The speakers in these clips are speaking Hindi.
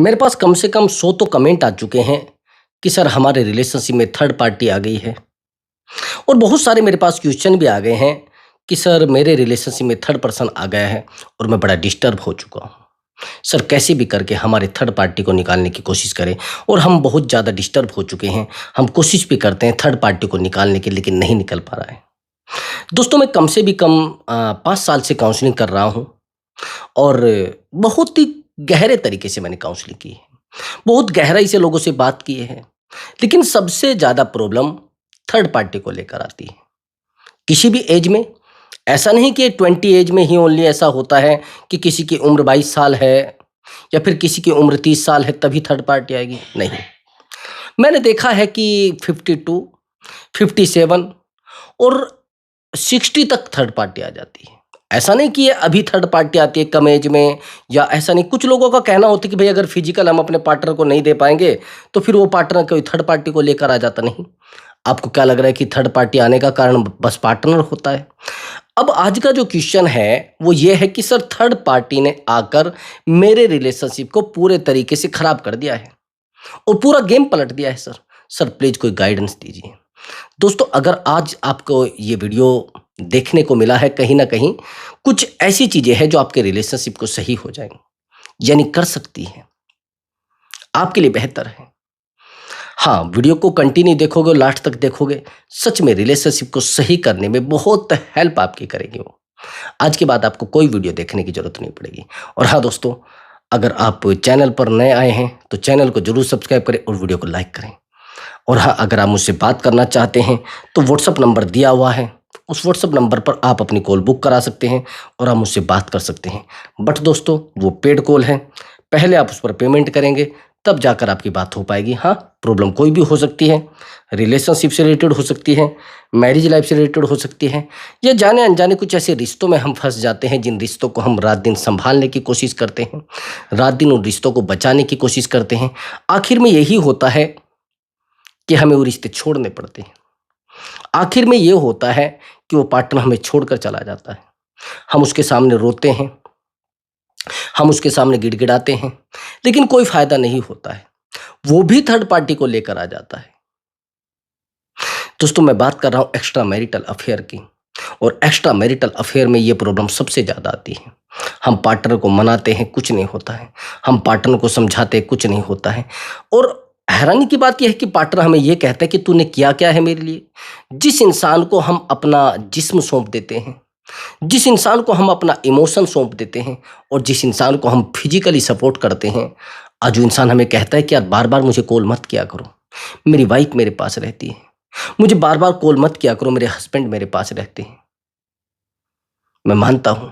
मेरे पास कम से कम 100 तो कमेंट आ चुके हैं कि सर हमारे रिलेशनशिप में थर्ड पार्टी आ गई है। और बहुत सारे मेरे पास क्वेश्चन भी आ गए हैं कि सर मेरे रिलेशनशिप में थर्ड पर्सन आ गया है और मैं बड़ा डिस्टर्ब हो चुका हूँ। सर कैसे भी करके हमारे थर्ड पार्टी को निकालने की कोशिश करें। और हम बहुत ज़्यादा डिस्टर्ब हो चुके हैं। हम कोशिश भी करते हैं थर्ड पार्टी को निकालने की, लेकिन नहीं निकल पा रहा है। दोस्तों, मैं कम से भी कम 5 साल से काउंसलिंग कर रहा हूँ और बहुत ही गहरे तरीके से मैंने काउंसलिंग की है। बहुत गहराई से लोगों से बात की है, लेकिन सबसे ज़्यादा प्रॉब्लम थर्ड पार्टी को लेकर आती है। किसी भी एज में, ऐसा नहीं कि 20 एज में ही ओनली ऐसा होता है कि किसी की उम्र 22 साल है या फिर किसी की उम्र 30 साल है तभी थर्ड पार्टी आएगी। नहीं, मैंने देखा है कि 52, 57 और 60 तक थर्ड पार्टी आ जाती है। ऐसा नहीं कि ये अभी थर्ड पार्टी आती है कम एज में, या ऐसा नहीं। कुछ लोगों का कहना होता है कि भाई अगर फिजिकल हम अपने पार्टनर को नहीं दे पाएंगे तो फिर वो पार्टनर कोई थर्ड पार्टी को लेकर आ जाता। नहीं, आपको क्या लग रहा है कि थर्ड पार्टी आने का कारण बस पार्टनर होता है? अब आज का जो क्वेश्चन है वो ये है कि सर थर्ड पार्टी ने आकर मेरे रिलेशनशिप को पूरे तरीके से खराब कर दिया है और पूरा गेम पलट दिया है। सर प्लीज कोई गाइडेंस दीजिए। दोस्तों, अगर आज आपको ये वीडियो देखने को मिला है, कहीं ना कहीं कुछ ऐसी चीजें हैं जो आपके रिलेशनशिप को सही हो जाएंगी, यानी कर सकती है, आपके लिए बेहतर है। हाँ, वीडियो को कंटिन्यू देखोगे, लास्ट तक देखोगे, सच में रिलेशनशिप को सही करने में बहुत हेल्प आपकी करेगी वो। आज के बाद आपको कोई वीडियो देखने की जरूरत नहीं पड़ेगी। और हाँ दोस्तों, अगर आप चैनल पर नए आए हैं तो चैनल को जरूर सब्सक्राइब करें और वीडियो को लाइक करें। और हाँ, अगर आप मुझसे बात करना चाहते हैं तो व्हाट्सअप नंबर दिया हुआ है, उस व्हाट्सअप नंबर पर आप अपनी कॉल बुक करा सकते हैं और आप मुझसे बात कर सकते हैं। बट दोस्तों, वो पेड कॉल है, पहले आप उस पर पेमेंट करेंगे तब जाकर आपकी बात हो पाएगी। हाँ, प्रॉब्लम कोई भी हो सकती है, रिलेशनशिप से रिलेटेड हो सकती है, मैरिज लाइफ से रिलेटेड हो सकती है, या जाने अनजाने कुछ ऐसे रिश्तों में हम फंस जाते हैं जिन रिश्तों को हम रात दिन संभालने की कोशिश करते हैं, रात दिन उन रिश्तों को बचाने की कोशिश करते हैं। आखिर में यही होता है कि हमें वो रिश्ते छोड़ने पड़ते हैं। आखिर में ये होता है कि वो पार्टनर हमें छोड़कर चला जाता है। हम उसके सामने रोते हैं, हम उसके सामने गिड़गिड़ाते हैं, लेकिन कोई फायदा नहीं होता है। वो भी थर्ड पार्टी को लेकर आ जाता है। दोस्तों, मैं बात कर रहा हूं एक्स्ट्रा मैरिटल अफेयर की, और एक्स्ट्रा मैरिटल अफेयर में ये प्रॉब्लम सबसे ज्यादा आती है। हम पार्टनर को मनाते हैं, कुछ नहीं होता है। हम पार्टनर को समझाते हैं, कुछ नहीं होता है। और हैरानी की बात यह है कि पार्टनर हमें यह कहता है कि तूने किया क्या है मेरे लिए। जिस इंसान को हम अपना जिस्म सौंप देते हैं, जिस इंसान को हम अपना इमोशन सौंप देते हैं, और जिस इंसान को हम फिजिकली सपोर्ट करते हैं, आज वो इंसान हमें कहता है कि यार बार बार मुझे कॉल मत किया करो, मेरी वाइफ मेरे पास रहती है, मुझे बार बार कॉल मत किया करो, मेरे हस्बैंड मेरे पास रहते हैं। मैं मानता हूं,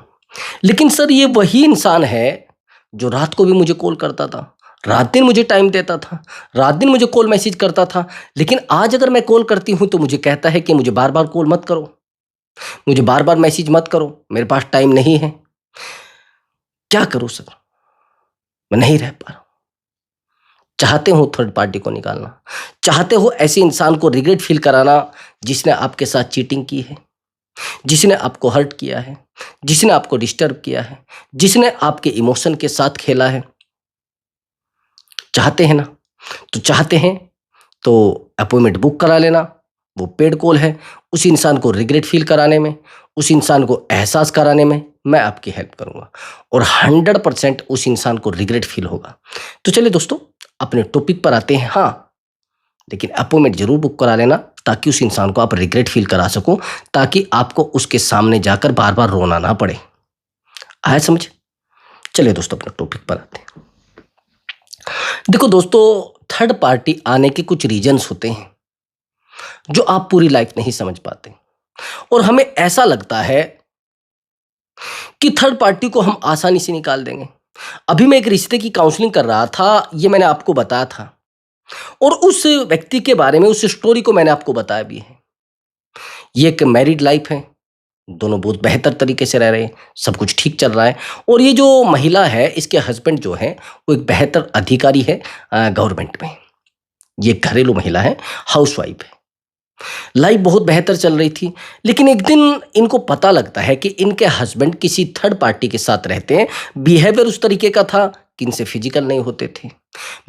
लेकिन सर ये वही इंसान है जो रात को भी मुझे कॉल करता था, रात दिन मुझे टाइम देता था, रात दिन मुझे कॉल मैसेज करता था। लेकिन आज अगर मैं कॉल करती हूं तो मुझे कहता है कि मुझे बार बार कॉल मत करो, मुझे बार बार मैसेज मत करो, मेरे पास टाइम नहीं है। क्या करूं सर, मैं नहीं रह पा रहा हूं। चाहते हो थर्ड पार्टी को निकालना, चाहते हो ऐसे इंसान को रिग्रेट फील कराना जिसने आपके साथ चीटिंग की है, जिसने आपको हर्ट किया है, जिसने आपको डिस्टर्ब किया है, जिसने आपके इमोशन के साथ खेला है। चाहते हैं ना? तो चाहते हैं तो अपॉइंटमेंट बुक करा लेना, वो पेड कॉल है। उस इंसान को रिग्रेट फील कराने में, उस इंसान को एहसास कराने में मैं आपकी हेल्प करूंगा, और 100% उस इंसान को रिग्रेट फील होगा। तो चलिए दोस्तों, अपने टॉपिक पर आते हैं। हाँ, लेकिन अपॉइंटमेंट जरूर बुक करा लेना ताकि उस इंसान को आप रिग्रेट फील करा सको, ताकि आपको उसके सामने जाकर बार बार रोना ना पड़े। आया समझ? चलिए दोस्तों, अपने टॉपिक पर आते हैं। देखो दोस्तों, थर्ड पार्टी आने के कुछ रीजंस होते हैं जो आप पूरी लाइफ नहीं समझ पाते, और हमें ऐसा लगता है कि थर्ड पार्टी को हम आसानी से निकाल देंगे। अभी मैं एक रिश्ते की काउंसलिंग कर रहा था, ये मैंने आपको बताया था, और उस व्यक्ति के बारे में, उस स्टोरी को मैंने आपको बताया भी है। ये एक मैरिड लाइफ है, दोनों बहुत बेहतर तरीके से रह रहे हैं, सब कुछ ठीक चल रहा है। और ये जो महिला है, इसके हस्बैंड जो है वो एक बेहतर अधिकारी है गवर्नमेंट में। ये घरेलू महिला है, हाउसवाइफ है। लाइफ बहुत बेहतर चल रही थी, लेकिन एक दिन इनको पता लगता है कि इनके हस्बैंड किसी थर्ड पार्टी के साथ रहते हैं। बिहेवियर उस तरीके का था कि इनसे फिजिकल नहीं होते थे।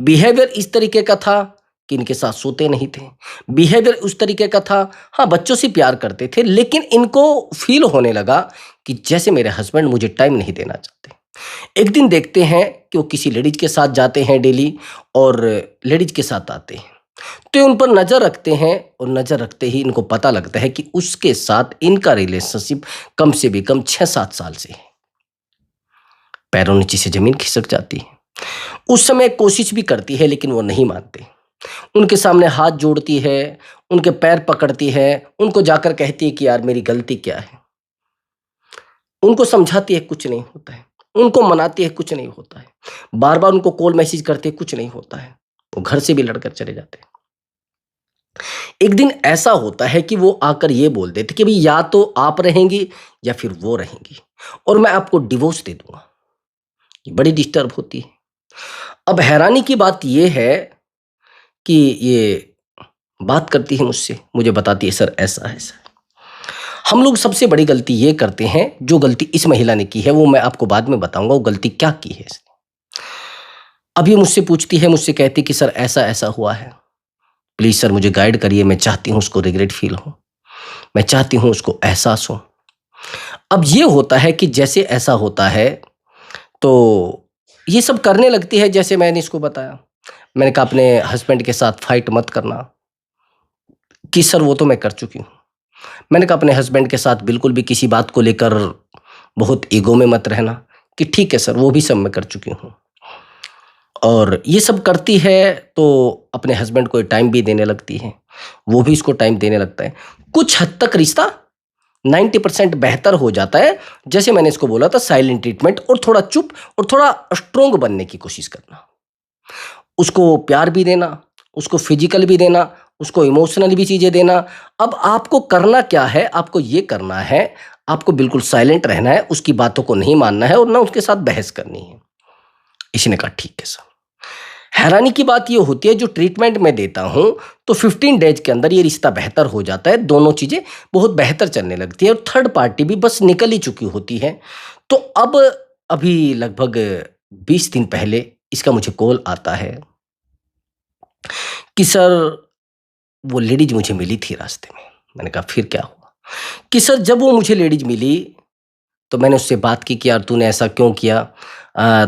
बिहेवियर इस तरीके का था कि इनके साथ सोते नहीं थे। बिहेवियर उस तरीके का था, हाँ बच्चों से प्यार करते थे, लेकिन इनको फील होने लगा कि जैसे मेरे हस्बैंड मुझे टाइम नहीं देना चाहते। एक दिन देखते हैं कि वो किसी लेडीज के साथ जाते हैं डेली और लेडीज के साथ आते हैं, तो ये उन पर नज़र रखते हैं और नज़र रखते ही इनको पता लगता है कि उसके साथ इनका रिलेशनशिप कम से भी कम 6-7 साल से है। पैरों नीचे से ज़मीन खिसक जाती है। उस समय कोशिश भी करती है लेकिन वो नहीं मानते। उनके सामने हाथ जोड़ती है, उनके पैर पकड़ती है, उनको जाकर कहती है कि यार मेरी गलती क्या है? उनको समझाती है कुछ नहीं होता है, उनको मनाती है कुछ नहीं होता है, बार-बार उनको कॉल मैसेज करती है कुछ नहीं होता है, वो घर से भी लड़कर चले जाते हैं। एक दिन ऐसा होता है कि वो आकर ये बोल देते कि भई या तो आप रहेंगी या फिर वो रहेंगी और मैं आपको डिवोर्स दे दूँगा। ये बड़ी डिस्टर्ब होती है। अब हैरानी की बात ये है कि ये बात करती है मुझसे, मुझे बताती है सर ऐसा-ऐसा है। हम लोग सबसे बड़ी गलती ये करते हैं, जो गलती इस महिला ने की है वो मैं आपको बाद में बताऊँगा वो गलती क्या की है इसने। अब ये मुझसे पूछती है, मुझसे कहती कि सर ऐसा-ऐसा हुआ है। प्लीज़ सर मुझे गाइड करिए, मैं चाहती हूँ उसको रिग्रेट फ़ील हो। मैं चाहती हूँ उसको एहसास हो। अब ये होता है कि जैसे ऐसा होता है, तो ये सब करने लगती है जैसे मैंने इसको बताया। मैंने कहा अपने हस्बैंड के साथ फाइट मत करना, कि सर वो तो मैं कर चुकी हूँ। मैंने कहा अपने हस्बैंड के साथ बिल्कुल भी किसी बात को लेकर बहुत ईगो में मत रहना, कि ठीक है सर वो भी सब मैं कर चुकी हूँ। और ये सब करती है तो अपने हस्बैंड को टाइम भी देने लगती है, वो भी इसको टाइम देने लगता है। कुछ हद तक रिश्ता 90% बेहतर हो जाता है, जैसे मैंने इसको बोला था साइलेंट ट्रीटमेंट और थोड़ा चुप और थोड़ा स्ट्रॉन्ग बनने की कोशिश करना। उसको प्यार भी देना, उसको फिजिकल भी देना, उसको इमोशनल भी चीज़ें देना। अब आपको करना क्या है, आपको ये करना है, आपको बिल्कुल साइलेंट रहना है, उसकी बातों को नहीं मानना है और ना उसके साथ बहस करनी है। इसी ने कहा ठीक है सर। हैरानी की बात ये होती है जो ट्रीटमेंट मैं देता हूँ तो 15 डेज के अंदर ये रिश्ता बेहतर हो जाता है, दोनों चीज़ें बहुत बेहतर चलने लगती है और थर्ड पार्टी भी बस निकल ही चुकी होती है। तो अब अभी लगभग 20 दिन पहले इसका मुझे कॉल आता है कि सर वो लेडीज़ मुझे मिली थी रास्ते में। मैंने कहा फिर क्या हुआ? कि सर जब वो मुझे लेडीज़ मिली तो मैंने उससे बात की कि यार तूने ऐसा क्यों किया?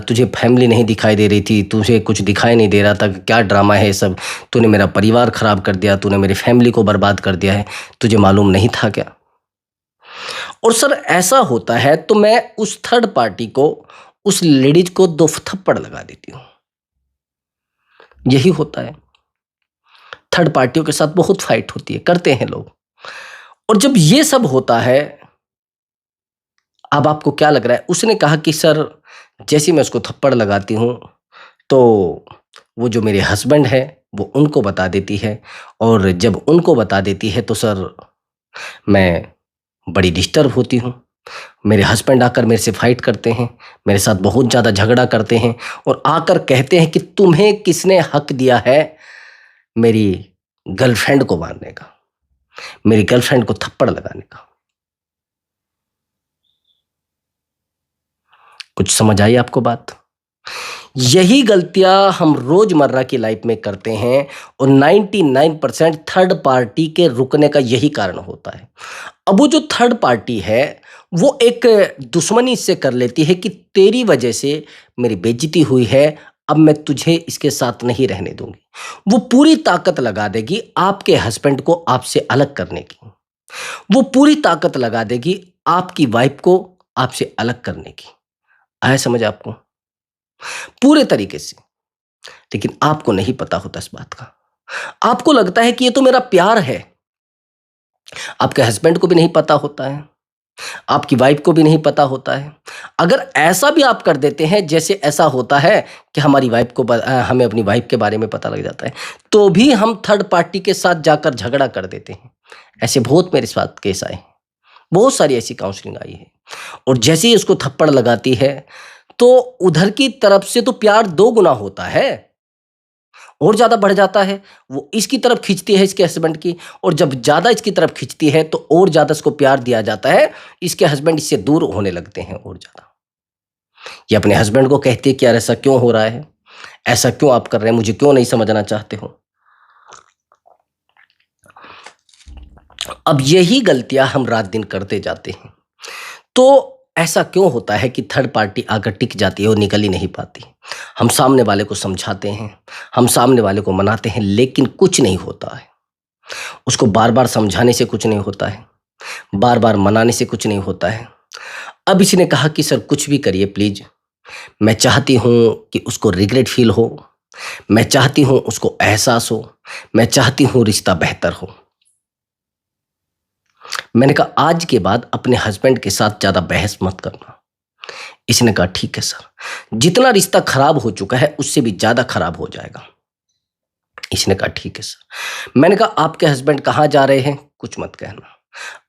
तुझे फैमिली नहीं दिखाई दे रही थी, तुझे कुछ दिखाई नहीं दे रहा था, क्या ड्रामा है ये सब? तूने मेरा परिवार खराब कर दिया, तूने मेरी फैमिली को बर्बाद कर दिया है, तुझे मालूम नहीं था क्या? और सर ऐसा होता है तो मैं उस थर्ड पार्टी को, उस लेडीज़ को 2 थप्पड़ लगा देती हूँ। यही होता है। थर्ड पार्टियों के साथ बहुत फाइट होती है, करते हैं लोग। और जब ये सब होता है, अब आपको क्या लग रहा है? उसने कहा कि सर जैसे ही मैं उसको थप्पड़ लगाती हूँ, तो वो जो मेरे हस्बैंड हैं, वो उनको बता देती है और जब उनको बता देती है तो सर मैं बड़ी डिस्टर्ब होती हूँ। मेरे हस्बैंड आकर मेरे से फाइट करते हैं, मेरे साथ बहुत ज़्यादा झगड़ा करते हैं और आकर कहते हैं कि तुम्हें किसने हक दिया है मेरी गर्लफ्रेंड को मारने का, मेरी गर्लफ्रेंड को थप्पड़ लगाने का। कुछ समझ आई आपको बात? यही गलतियां हम रोजमर्रा की लाइफ में करते हैं और 99% थर्ड पार्टी के रुकने का यही कारण होता है। अब वो जो थर्ड पार्टी है वो एक दुश्मनी इससे कर लेती है कि तेरी वजह से मेरी बेइज्जती हुई है, अब मैं तुझे इसके साथ नहीं रहने दूंगी। वो पूरी ताकत लगा देगी आपके हस्बैंड को आपसे अलग करने की, वो पूरी ताकत लगा देगी आपकी वाइफ को आपसे अलग करने की। आया समझ आपको? पूरे तरीके से। लेकिन आपको नहीं पता होता इस बात का। आपको लगता है कि ये तो मेरा प्यार है। आपके हस्बैंड को भी नहीं पता होता है, आपकी वाइफ को भी नहीं पता होता है। अगर ऐसा भी आप कर देते हैं जैसे ऐसा होता है कि हमारी वाइफ को हमें अपनी वाइफ के बारे में पता लग जाता है, तो भी हम थर्ड पार्टी के साथ जाकर झगड़ा कर देते हैं। ऐसे बहुत मेरे साथ केस आए हैं, बहुत सारी ऐसी काउंसलिंग आई है। और जैसे ही उसको थप्पड़ लगाती है, तो उधर की तरफ से तो प्यार 2 गुना होता है, और ज़्यादा बढ़ जाता है। वो इसकी तरफ खींचती है इसके हस्बैंड की, और जब ज़्यादा इसकी तरफ खींचती है तो और ज़्यादा इसको प्यार दिया जाता है। इसके हस्बैंड इससे दूर होने लगते हैं और ज़्यादा। ये अपने हस्बैंड को कहती है कि यार ऐसा क्यों हो रहा है, ऐसा क्यों आप कर रहे हैं, मुझे क्यों नहीं समझना चाहते हो। अब यही गलतियां हम रात दिन करते जाते हैं। तो ऐसा क्यों होता है कि थर्ड पार्टी आकर टिक जाती है और निकल ही नहीं पाती। हम सामने वाले को समझाते हैं, हम सामने वाले को मनाते हैं, लेकिन कुछ नहीं होता है। उसको बार बार समझाने से कुछ नहीं होता है, बार बार मनाने से कुछ नहीं होता है। अब इसने कहा कि सर कुछ भी करिए प्लीज, मैं चाहती हूं कि उसको रिग्रेट फील हो, मैं चाहती हूं उसको एहसास हो, मैं चाहती हूं रिश्ता बेहतर हो। मैंने कहा आज के बाद अपने हस्बैंड के साथ ज्यादा बहस मत करना। इसने कहा ठीक है सर, जितना रिश्ता खराब हो चुका है उससे भी ज्यादा खराब हो जाएगा। इसने कहा ठीक है सर। मैंने कहा आपके हस्बैंड कहाँ जा रहे हैं, कुछ मत कहना।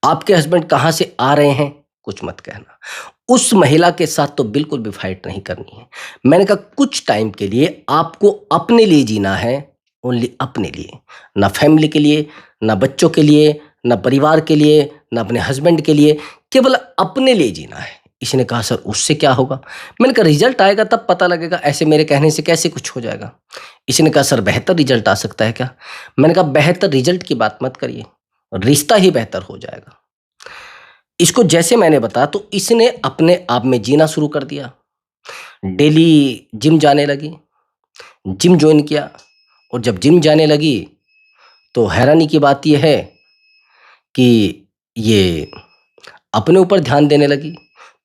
आपके हस्बैंड कहाँ से आ रहे हैं, कुछ मत कहना। उस महिला के साथ तो बिल्कुल भी फाइट नहीं करनी है। मैंने कहा कुछ टाइम के लिए आपको अपने लिए जीना है, ओनली अपने लिए, ना फैमिली के लिए, ना बच्चों के लिए, ना परिवार के लिए, ना अपने हस्बैंड के लिए, केवल अपने लिए जीना है। इसने कहा सर उससे क्या होगा। मैंने कहा रिजल्ट आएगा तब पता लगेगा, ऐसे मेरे कहने से कैसे कुछ हो जाएगा। इसने कहा सर बेहतर रिजल्ट आ सकता है क्या। मैंने कहा बेहतर रिजल्ट की बात मत करिए, रिश्ता ही बेहतर हो जाएगा। इसको जैसे मैंने बताया तो इसने अपने आप में जीना शुरू कर दिया। डेली जिम जाने लगी, जिम ज्वाइन किया, और जब जिम जाने लगी तो हैरानी की बात यह है कि ये अपने ऊपर ध्यान देने लगी,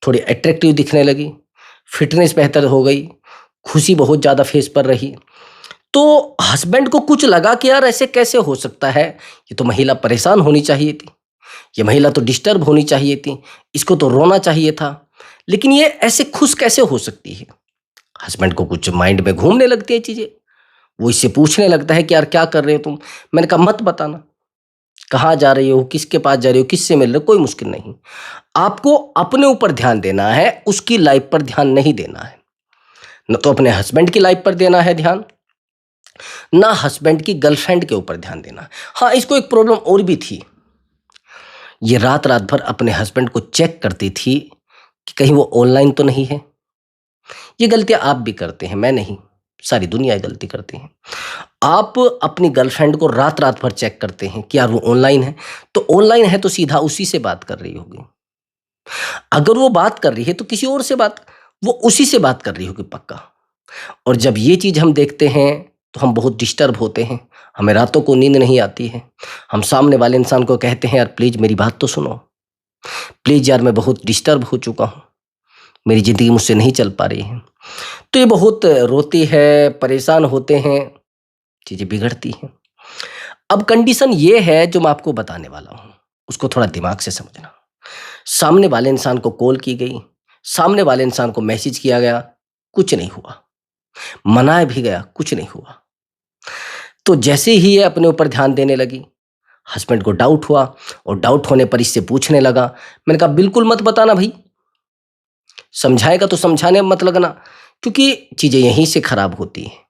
थोड़ी अट्रैक्टिव दिखने लगी, फिटनेस बेहतर हो गई, खुशी बहुत ज़्यादा फेस पर रही। तो हस्बैंड को कुछ लगा कि यार ऐसे कैसे हो सकता है, ये तो महिला परेशान होनी चाहिए थी, ये महिला तो डिस्टर्ब होनी चाहिए थी, इसको तो रोना चाहिए था, लेकिन ये ऐसे खुश कैसे हो सकती है। हस्बैंड को कुछ माइंड में घूमने लगती है चीज़ें। वो इससे पूछने लगता है कि यार क्या कर रहे हो तुम। मैंने कहा मत बताना, कहाँ जा रही हो, किसके पास जा रही हो, किससे मिल रहे हो, कोई मुश्किल नहीं। आपको अपने ऊपर ध्यान देना है, उसकी लाइफ पर ध्यान नहीं देना है। न तो अपने हस्बैंड की लाइफ पर देना है ध्यान, ना हस्बैंड की गर्लफ्रेंड के ऊपर ध्यान देना है। हाँ, इसको एक प्रॉब्लम और भी थी। ये रात रात भर अपने हस्बैंड को चेक करती थी कि कहीं वो ऑनलाइन तो नहीं है। ये गलतियां आप भी करते हैं, मैं नहीं, सारी दुनिया ये गलती करती है। आप अपनी गर्लफ्रेंड को रात रात भर चेक करते हैं कि यार वो ऑनलाइन है, तो ऑनलाइन है तो सीधा उसी से बात कर रही होगी। अगर वो बात कर रही है तो किसी और से बात, वो उसी से बात कर रही होगी पक्का। और जब ये चीज़ हम देखते हैं तो हम बहुत डिस्टर्ब होते हैं, हमें रातों को नींद नहीं आती है। हम सामने वाले इंसान को कहते हैं यार प्लीज़ मेरी बात तो सुनो, प्लीज़ यार मैं बहुत डिस्टर्ब हो चुका हूँ, मेरी ज़िंदगी मुझसे नहीं चल पा रही है। तो ये बहुत रोती है, परेशान होते हैं, चीज़ें बिगड़ती हैं। अब कंडीशन ये है जो मैं आपको बताने वाला हूँ, उसको थोड़ा दिमाग से समझना। सामने वाले इंसान को कॉल की गई, सामने वाले इंसान को मैसेज किया गया, कुछ नहीं हुआ, मनाया भी गया, कुछ नहीं हुआ। तो जैसे ही ये अपने ऊपर ध्यान देने लगी, हस्बैंड को डाउट हुआ, और डाउट होने पर इससे पूछने लगा। मैंने कहा बिल्कुल मत बताना भाई, समझाएगा तो समझाने में मत लगना, क्योंकि चीज़ें यहीं से खराब होती हैं।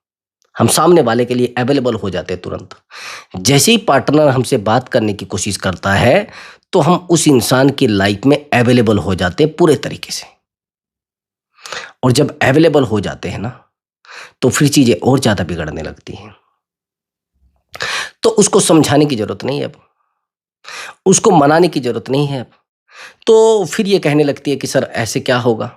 हम सामने वाले के लिए अवेलेबल हो जाते हैं तुरंत। जैसे ही पार्टनर हमसे बात करने की कोशिश करता है तो हम उस इंसान की लाइफ में अवेलेबल हो जाते हैं पूरे तरीके से। और जब अवेलेबल हो जाते हैं ना, तो फिर चीज़ें और ज़्यादा बिगड़ने लगती हैं। तो उसको समझाने की ज़रूरत नहीं है अब, उसको मनाने की ज़रूरत नहीं है अब। तो फिर ये कहने लगती है कि सर ऐसे क्या होगा।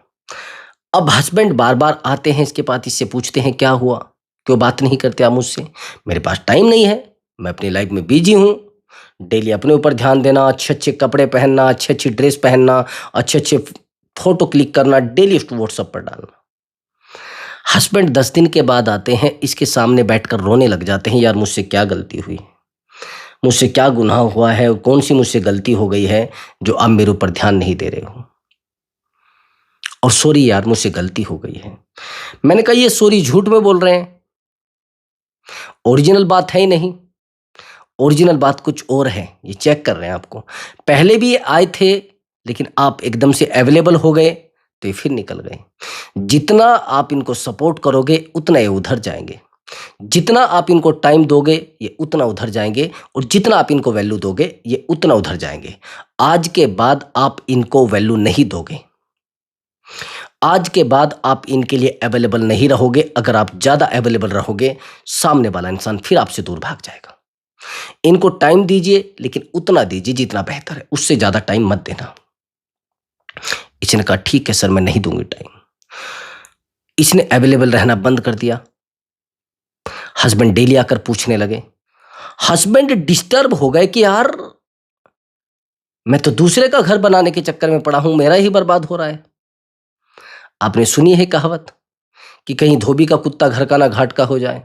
अब हस्बैंड बार बार आते हैं इसके पास, इससे पूछते हैं क्या हुआ, क्यों बात नहीं करते आप मुझसे। मेरे पास टाइम नहीं है, मैं अपनी लाइफ में बिजी हूँ। डेली अपने ऊपर ध्यान देना, अच्छे अच्छे कपड़े पहनना, अच्छी अच्छी ड्रेस पहनना, अच्छे अच्छे फोटो क्लिक करना, डेली व्हाट्सएप पर डालना। हस्बैंड 10 दिन के बाद आते हैं, इसके सामने बैठकर रोने लग जाते हैं, यार मुझसे क्या गलती हुई, मुझसे क्या गुनाह हुआ है, कौन सी मुझसे गलती हो गई है जो आप मेरे ऊपर ध्यान नहीं दे रहे हो। और सॉरी यार मुझसे गलती हो गई है। मैंने कहा ये सॉरी झूठ में बोल रहे हैं, ओरिजिनल बात है ही नहीं, ओरिजिनल बात कुछ और है, ये चेक कर रहे हैं आपको। पहले भी ये आए थे, लेकिन आप एकदम से अवेलेबल हो गए तो ये फिर निकल गए। जितना आप इनको सपोर्ट करोगे उतना ये उधर जाएंगे, जितना आप इनको टाइम दोगे ये उतना उधर जाएंगे, और जितना आप इनको वैल्यू दोगे ये उतना उधर जाएंगे। आज के बाद आप इनको वैल्यू नहीं दोगे, आज के बाद आप इनके लिए अवेलेबल नहीं रहोगे। अगर आप ज़्यादा अवेलेबल रहोगे, सामने वाला इंसान फिर आपसे दूर भाग जाएगा। इनको टाइम दीजिए, लेकिन उतना दीजिए जितना बेहतर है, उससे ज़्यादा टाइम मत देना। इसने कहा ठीक है सर, मैं नहीं दूंगी टाइम। इसने अवेलेबल रहना बंद कर दिया। हस्बैंड डेली आकर पूछने लगे। हस्बैंड डिस्टर्ब हो गए कि यार मैं तो दूसरे का घर बनाने के चक्कर में पड़ा हूं, मेरा ही बर्बाद हो रहा है। आपने सुनी है कहावत कि कहीं धोबी का कुत्ता घर का ना घाट का हो जाए।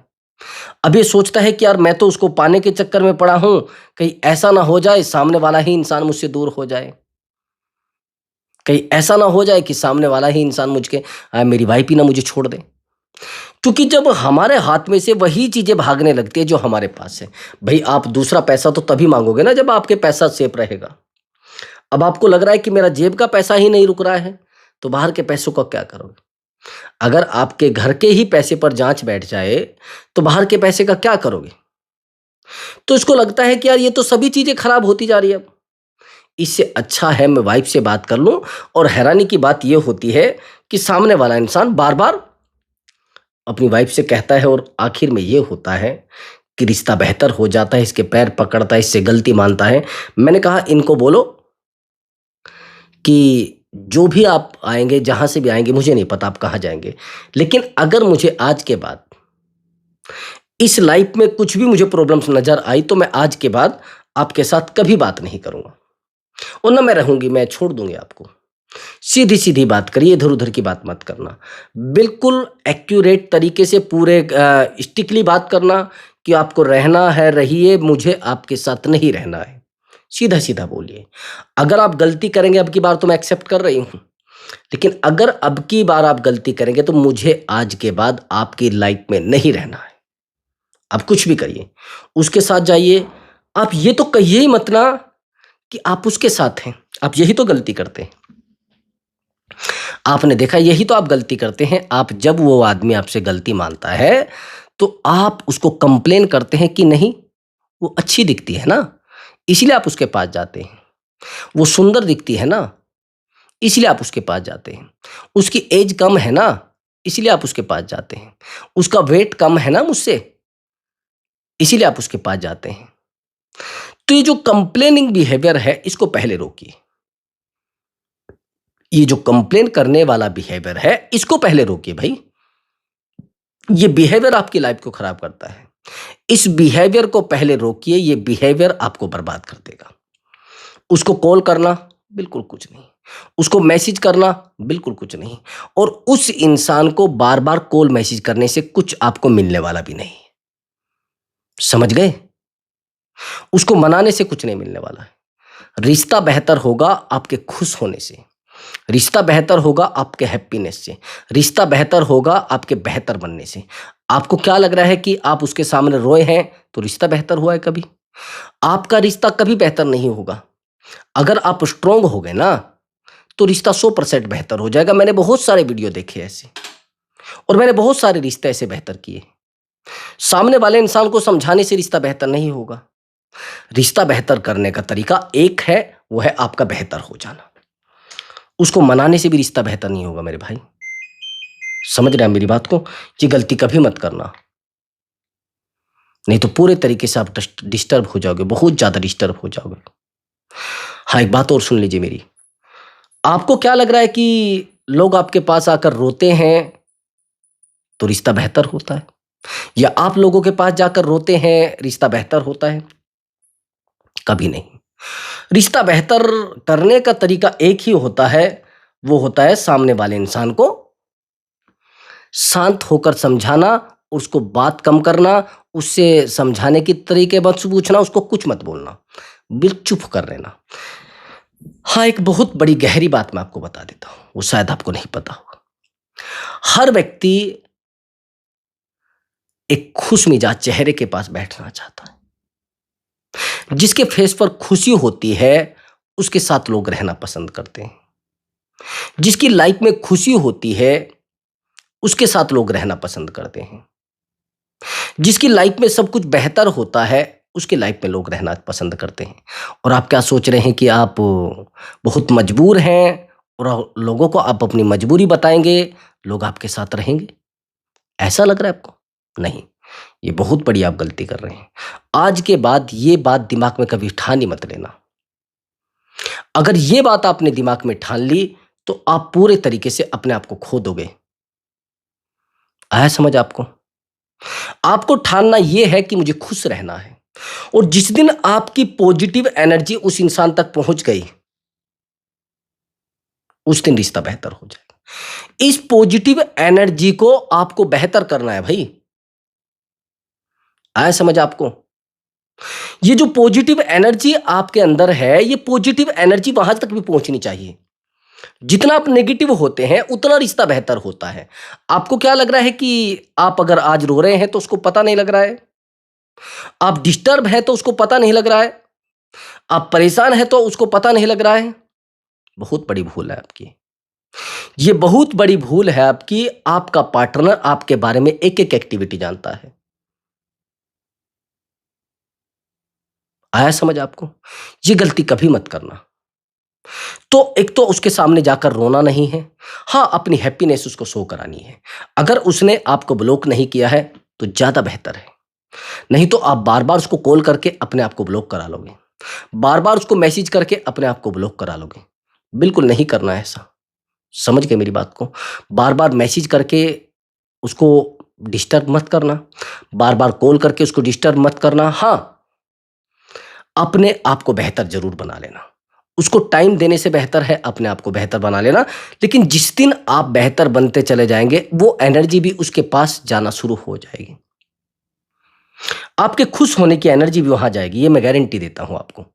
अब ये सोचता है कि यार मैं तो उसको पाने के चक्कर में पड़ा हूं, कहीं ऐसा ना हो जाए सामने वाला ही इंसान मुझसे दूर हो जाए, कहीं ऐसा ना हो जाए कि सामने वाला ही इंसान मेरी वाइफ ही ना मुझे छोड़ दे। क्योंकि जब हमारे हाथ में से वही चीजें भागने लगती है जो हमारे पास है, भाई आप दूसरा पैसा तो तभी मांगोगे ना जब आपके पैसा सेफ रहेगा। अब आपको लग रहा है कि मेरा जेब का पैसा ही नहीं रुक रहा है, तो बाहर के पैसों का क्या करोगे? अगर आपके घर के ही पैसे पर जांच बैठ जाए, तो बाहर के पैसे का क्या करोगे? तो इसको लगता है कि यार ये तो सभी चीजें खराब होती जा रही है। अब इससे अच्छा है मैं वाइफ से बात कर लूं। और हैरानी की बात यह होती है कि सामने वाला इंसान बार बार अपनी वाइफ से कहता है, और आखिर में यह होता है कि रिश्ता बेहतर हो जाता है। इसके पैर पकड़ता है, इससे गलती मानता है। मैंने कहा इनको बोलो कि जो भी आप आएंगे, जहां से भी आएंगे, मुझे नहीं पता आप कहाँ जाएंगे, लेकिन अगर मुझे आज के बाद इस लाइफ में कुछ भी मुझे प्रॉब्लम्स नजर आई, तो मैं आज के बाद आपके साथ कभी बात नहीं करूंगा, और ना मैं रहूंगी, मैं छोड़ दूंगी आपको। सीधी सीधी बात करिए, इधर उधर की बात मत करना। बिल्कुल एक्यूरेट तरीके से पूरे स्टिकली बात करना कि आपको रहना है रहिए, मुझे आपके साथ नहीं रहना है। सीधा सीधा बोलिए। अगर आप गलती करेंगे अब की बार, तो मैं एक्सेप्ट कर रही हूं, लेकिन अगर अब की बार आप गलती करेंगे तो मुझे आज के बाद आपकी लाइफ में नहीं रहना है। आप कुछ भी करिए, उसके साथ जाइए, आप ये तो कहिए ही मत ना कि आप उसके साथ हैं। आप यही तो गलती करते हैं। आपने देखा, यही तो आप गलती करते हैं। आप जब वो आदमी आपसे गलती मानता है, तो आप उसको कंप्लेन करते हैं कि नहीं वो अच्छी दिखती है ना, इसलिए आप उसके पास जाते हैं। वो सुंदर दिखती है ना, इसलिए आप उसके पास जाते हैं। उसकी एज कम है ना, इसलिए आप उसके पास जाते हैं। उसका वेट कम है ना मुझसे, इसीलिए आप उसके पास जाते हैं। तो ये जो कंप्लेनिंग बिहेवियर है, इसको पहले रोकिए। ये जो कंप्लेन करने वाला बिहेवियर है, इसको पहले रोकिए भाई। ये बिहेवियर आपकी लाइफ को खराब करता है। इस बिहेवियर को पहले रोकिए। ये बिहेवियर आपको बर्बाद कर देगा। उसको कॉल करना बिल्कुल कुछ नहीं, उसको मैसेज करना बिल्कुल कुछ नहीं, और उस इंसान को बार बार कॉल मैसेज करने से कुछ आपको मिलने वाला भी नहीं। समझ गए? उसको मनाने से कुछ नहीं मिलने वाला है। रिश्ता बेहतर होगा आपके खुश होने से, रिश्ता बेहतर होगा आपके हैप्पीनेस से, रिश्ता बेहतर होगा आपके बेहतर बनने से। आपको क्या लग रहा है कि आप उसके सामने रोए हैं तो रिश्ता बेहतर हुआ है? कभी आपका रिश्ता कभी बेहतर नहीं होगा। अगर आप स्ट्रोंग हो गए ना, तो रिश्ता 100% बेहतर हो जाएगा। मैंने बहुत सारे वीडियो देखे ऐसे, और मैंने बहुत सारे रिश्ते ऐसे बेहतर किए। सामने वाले इंसान को समझाने से रिश्ता बेहतर नहीं होगा। रिश्ता बेहतर करने का तरीका एक है, वो है आपका बेहतर हो जाना। उसको मनाने से भी रिश्ता बेहतर नहीं होगा मेरे भाई। समझ रहे हैं मेरी बात को? ये गलती कभी मत करना, नहीं तो पूरे तरीके से आप डिस्टर्ब हो जाओगे, बहुत ज्यादा डिस्टर्ब हो जाओगे। हाँ, एक बात और सुन लीजिए मेरी। आपको क्या लग रहा है कि लोग आपके पास आकर रोते हैं तो रिश्ता बेहतर होता है, या आप लोगों के पास जाकर रोते हैं रिश्ता बेहतर होता है? कभी नहीं। रिश्ता बेहतर करने का तरीका एक ही होता है, वो होता है सामने वाले इंसान को शांत होकर समझाना, उसको बात कम करना, उससे समझाने की तरीके मत पूछना, उसको कुछ मत बोलना, बिल्कुल चुप कर रहना। हाँ, एक बहुत बड़ी गहरी बात मैं आपको बता देता हूं, वो शायद आपको नहीं पता होगा। हर व्यक्ति एक खुश मिजाज चेहरे के पास बैठना चाहता है। जिसके फेस पर खुशी होती है, उसके साथ लोग रहना पसंद करते हैं। जिसकी लाइफ में खुशी होती है, उसके साथ लोग रहना पसंद करते हैं। जिसकी लाइफ में सब कुछ बेहतर होता है, उसकी लाइफ में लोग रहना पसंद करते हैं। और आप क्या सोच रहे हैं कि आप बहुत मजबूर हैं और लोगों को आप अपनी मजबूरी बताएँगे, लोग आपके साथ रहेंगे। ऐसा लग रहा है आपको? नहीं, ये बहुत बड़ी आप गलती कर रहे हैं। आज के बाद ये बात दिमाग में कभी ठान ही मत लेना। अगर ये बात आपने दिमाग में ठान ली, तो आप पूरे तरीके से अपने आप को खो दोगे। आया समझ आपको? आपको ठानना ये है कि मुझे खुश रहना है, और जिस दिन आपकी पॉजिटिव एनर्जी उस इंसान तक पहुंच गई, उस दिन रिश्ता बेहतर हो जाएगा। इस पॉजिटिव एनर्जी को आपको बेहतर करना है भाई। आया समझ आपको? ये जो पॉजिटिव एनर्जी आपके अंदर है, ये पॉजिटिव एनर्जी वहां तक भी पहुंचनी चाहिए। जितना आप नेगेटिव होते हैं, उतना रिश्ता बेहतर होता है। आपको क्या लग रहा है कि आप अगर आज रो रहे हैं तो उसको पता नहीं लग रहा है? आप डिस्टर्ब हैं तो उसको पता नहीं लग रहा है? आप परेशान हैं तो उसको पता नहीं लग रहा है? बहुत बड़ी भूल है आपकी। ये बहुत बड़ी भूल है आपकी। आपका पार्टनर आपके बारे में एक-एक एक्टिविटी जानता है। आया समझ आपको? ये गलती कभी मत करना। तो एक तो उसके सामने जाकर रोना नहीं है। हाँ, अपनी हैप्पीनेस उसको शो करानी है। अगर उसने आपको ब्लॉक नहीं किया है, तो ज़्यादा बेहतर है। नहीं तो आप बार-बार उसको कॉल करके अपने आप को ब्लॉक करा लोगे। बार-बार उसको मैसेज करके अपने आप को ब्लॉक करा लोगे। बिल्कुल नहीं करना है ऐसा। समझ गए मेरी बात को? बार-बार मैसेज करके उसको डिस्टर्ब मत करना। बार-बार कॉल करके उसको डिस्टर्ब मत करना। हाँ, अपने आप को बेहतर ज़रूर बना लेना। उसको टाइम देने से बेहतर है अपने आप को बेहतर बना लेना। लेकिन जिस दिन आप बेहतर बनते चले जाएँगे, वो एनर्जी भी उसके पास जाना शुरू हो जाएगी। आपके खुश होने की एनर्जी भी वहाँ जाएगी, ये मैं गारंटी देता हूँ आपको।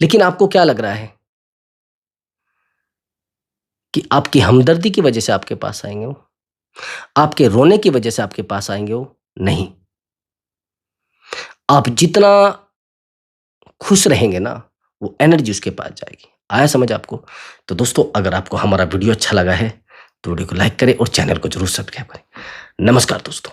लेकिन आपको क्या लग रहा है कि आपकी हमदर्दी की वजह से आपके पास आएँगे वो? आपके रोने की वजह से आपके पास आएँगे वो? नहीं। आप जितना खुश रहेंगे ना, वो एनर्जी उसके पास जाएगी। आया समझ आपको? तो दोस्तों, अगर आपको हमारा वीडियो अच्छा लगा है, तो वीडियो को लाइक करें और चैनल को ज़रूर सब्सक्राइब करें। नमस्कार दोस्तों।